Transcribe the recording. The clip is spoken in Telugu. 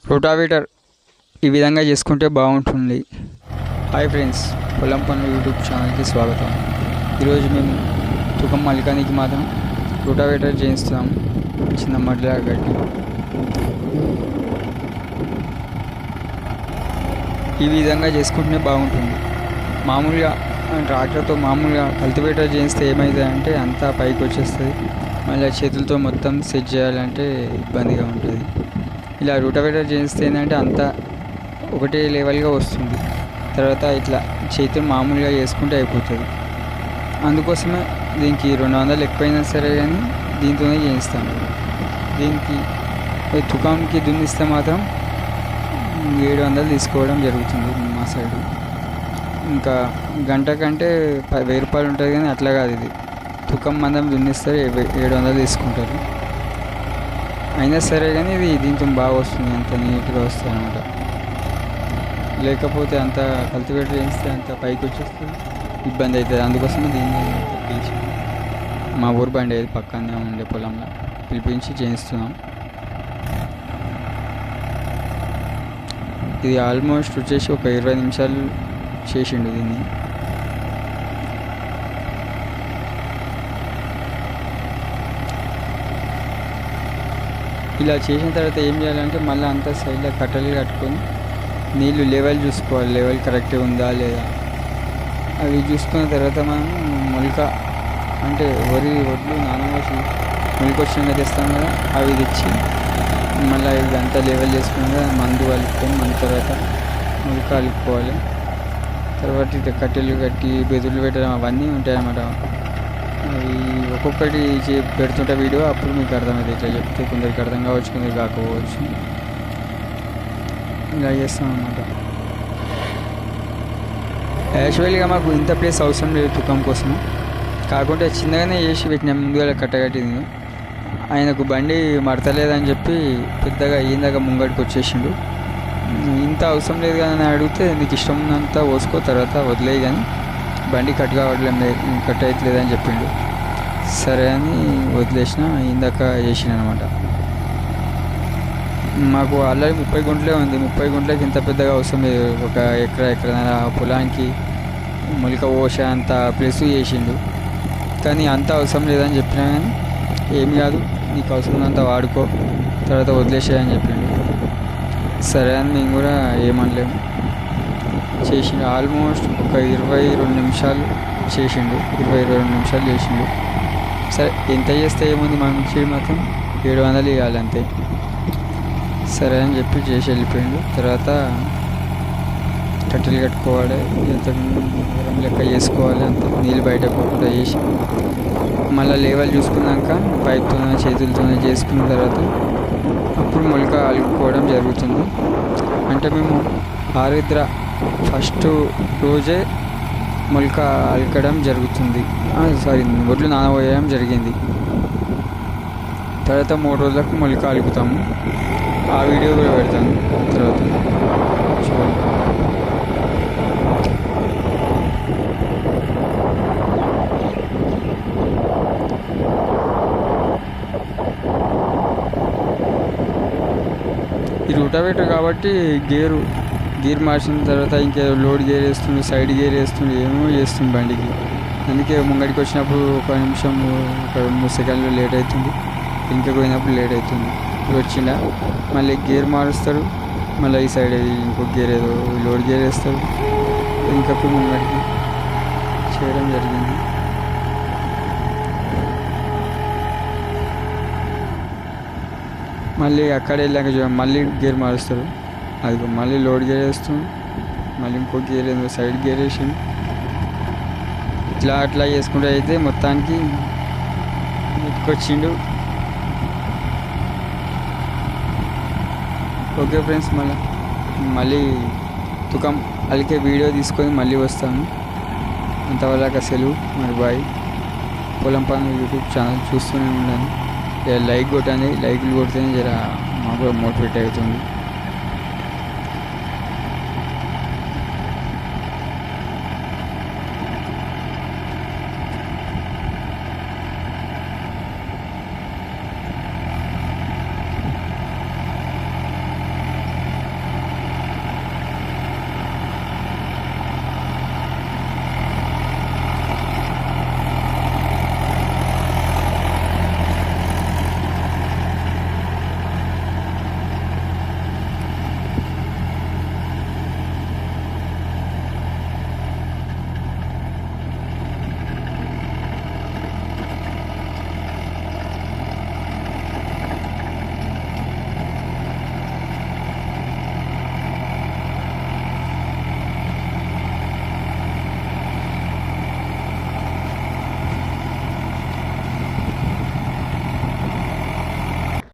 రోటావేటర్ ఈ విధంగా చేసుకుంటే బాగుంటుంది. హాయ్ ఫ్రెండ్స్, పొలం పనులు యూట్యూబ్ ఛానల్కి స్వాగతం. ఈరోజు మేము తుకం మలికానికి మాత్రం రోటావేటర్ చేయిస్తున్నాము. చిన్న మడిలా గట్టి ఈ విధంగా చేసుకుంటే బాగుంటుంది. మామూలుగా ట్రాక్టర్తో మామూలుగా కల్టివేటర్ చేయిస్తే ఏమవుతుందంటే అంతా పైకి వచ్చేస్తుంది. మళ్ళీ చేతులతో మొత్తం సెట్ చేయాలంటే ఇబ్బందిగా ఉంటుంది. ఇలా రోటావేటర్ చేయిస్తే ఏంటంటే అంతా ఒకటే లెవెల్గా వస్తుంది. తర్వాత ఇట్లా చేతులు మామూలుగా చేసుకుంటే అయిపోతుంది. అందుకోసమే దీనికి 200 ఎక్కువైనా సరే కానీ దీంతోనే చేయిస్తాను. దీనికి తుకాంకి దున్నిస్తే మాత్రం 700 తీసుకోవడం జరుగుతుంది మా సైడు. ఇంకా గంట కంటే 1000 రూపాయలు ఉంటుంది, కానీ అట్లా కాదు. ఇది తుకం మందం దున్నిస్తే 700 తీసుకుంటారు. అయినా సరే కానీ ఇది దీంతో బాగా వస్తుంది, అంత నీట్గా వస్తుంది అనమాట. లేకపోతే అంత కల్టివేటర్ చేస్తే అంత పైకి వచ్చేస్తుంది, ఇబ్బంది అవుతుంది. అందుకోసమే దీన్ని పిలిచి మా ఊరు బండి అది పక్కనే ఉండే పొలంలో పిలిపించి చేయిస్తున్నాం. ఇది ఆల్మోస్ట్ వచ్చేసి ఒక 20 నిమిషాలు చేసిండు దీన్ని. ఇలా చేసిన తర్వాత ఏం చేయాలంటే మళ్ళీ అంతా సైడ్లో కట్టెలు కట్టుకొని నీళ్ళు లెవెల్ చూసుకోవాలి, లెవెల్ కరెక్ట్గా ఉందా లేదా అవి చూసుకున్న తర్వాత మనం మొలక అంటే ఒడ్లు నానబోసి మొలక వచ్చినాక తెస్తాం కదా, అవి తెచ్చి మళ్ళీ ఇదంతా లెవెల్ చేసుకున్నాక మందు కలుపుకొని మన తర్వాత మొలక కలుపుకోవాలి. తర్వాత ఇట్లా కట్టెలు కట్టి బెదులు పెట్టడం అవన్నీ ఉంటాయి అన్నమాట. అవి ఒక్కొక్కటి పెడుతుంటే వీడియో అప్పుడు మీకు అర్థమవుతుంది. ఇట్లా చెప్తే కొందరికి అర్థం కావచ్చు, కొందరికి కాకపోవచ్చు. ఇలా చేస్తాం అన్నమాట. యాక్చువల్గా మాకు ఇంత ప్లేస్ అవసరం లేదు తుకం కోసం, కాకుంటే చిన్నగానే చేసి పెట్టినాం. ముందుగా కట్టగట్టింది ఆయనకు బండి మడతలేదని చెప్పి పెద్దగా అయ్యిందాక ముంగడికి వచ్చేసిండు. ఇంత అవసరం లేదు కానీ అడిగితే నీకు ఇష్టం ఉన్నంత పోసుకో, తర్వాత వదిలేయి, కానీ బండి కట్ కావట్లేదు, కట్ అవుతలేదని చెప్పిండు. సరే అని వదిలేసిన. ఇందాక చేసిన అనమాట. మాకు ఆల్రెడీ 30 గుంటలే ఉంది. 30 గుంటలకి ఇంత పెద్దగా అవసరం లేదు. ఒక ఎకరన్నర పొలానికి మొలక పోసే అంత ప్లేస్ చేసిండు. కానీ అంత అవసరం లేదని చెప్పినా కానీ ఏం కాదు, నీకు అవసరమైనంత వాడుకో, తర్వాత వదిలేసేయని చెప్పిండు. సరే అని మేము కూడా ఏమనలేము. చేసిండు. ఆల్మోస్ట్ ఒక 22 నిమిషాలు చేసిండు. 22 నిమిషాలు చేసిండు. సరే ఎంత చేస్తే ఏముంది, మన నుంచి మాత్రం 700 ఇవ్వాలి అంతే. సరే అని చెప్పి చేసి వెళ్ళిపోయిండు. తర్వాత కట్టెలు కట్టుకోవాలి, ఎంత లెక్క చేసుకోవాలి, అంత నీళ్ళు బయట పోకుండా చేసి మళ్ళీ లెవెల్ చూసుకున్నాక పైప్తోనే చేతులతోనే చేసుకున్న తర్వాత అప్పుడు మొలక అలుపుకోవడం జరుగుతుంది. అంటే మేము ఆరుద్ర ఫస్ట్ రోజే మొలక అలకడం జరుగుతుంది. ఒడ్లు నానబోయడం జరిగింది. తర్వాత 3 రోజులకు మొలక అలుకుతాము. ఆ వీడియో కూడా పెడతాను తర్వాత చూడండి. ఈ రోటావేటర్ కాబట్టి గేర్ మార్చిన తర్వాత ఇంకేదో లోడ్ గేర్ వేస్తుంది, సైడ్ గేర్ వేస్తుంది, ఏమో చేస్తుంది బండికి. అందుకే ముంగడికి వచ్చినప్పుడు 1 నిమిషం, ఒక 3 సెకండ్లు లేట్ అవుతుంది. ఇంకా పోయినప్పుడు లేట్ అవుతుంది. ఇప్పుడు వచ్చిందా మళ్ళీ గేర్ మారుస్తారు, మళ్ళీ ఈ సైడ్ ఇంకో గేర్ ఏదో లోడ్ గేర్ వేస్తారు, ఇంకప్పుడు ముంగడికి చేయడం జరిగింది. మళ్ళీ అక్కడ వెళ్ళాక మళ్ళీ గేర్ మారుస్తారు. అది మళ్ళీ లోడ్ గేర్ వేస్తుంది, మళ్ళీ ఇంకో గేర్ ఏదో సైడ్ గేర్ వేసింది. అట్లా చేసుకుంటూ అయితే మొత్తానికి ఎత్తుకొచ్చిండు. ఓకే ఫ్రెండ్స్, మళ్ళీ తుకం అలికే వీడియో తీసుకొని మళ్ళీ వస్తాను. అంతవరకు సెలవు, మరి బాయ్. పొలం పనులు యూట్యూబ్ ఛానల్ చూస్తూనే ఉండండి. లైక్ కొట్టండి, లైక్లు కొడితేనే జర మాకు మోటివేట్ అవుతుంది.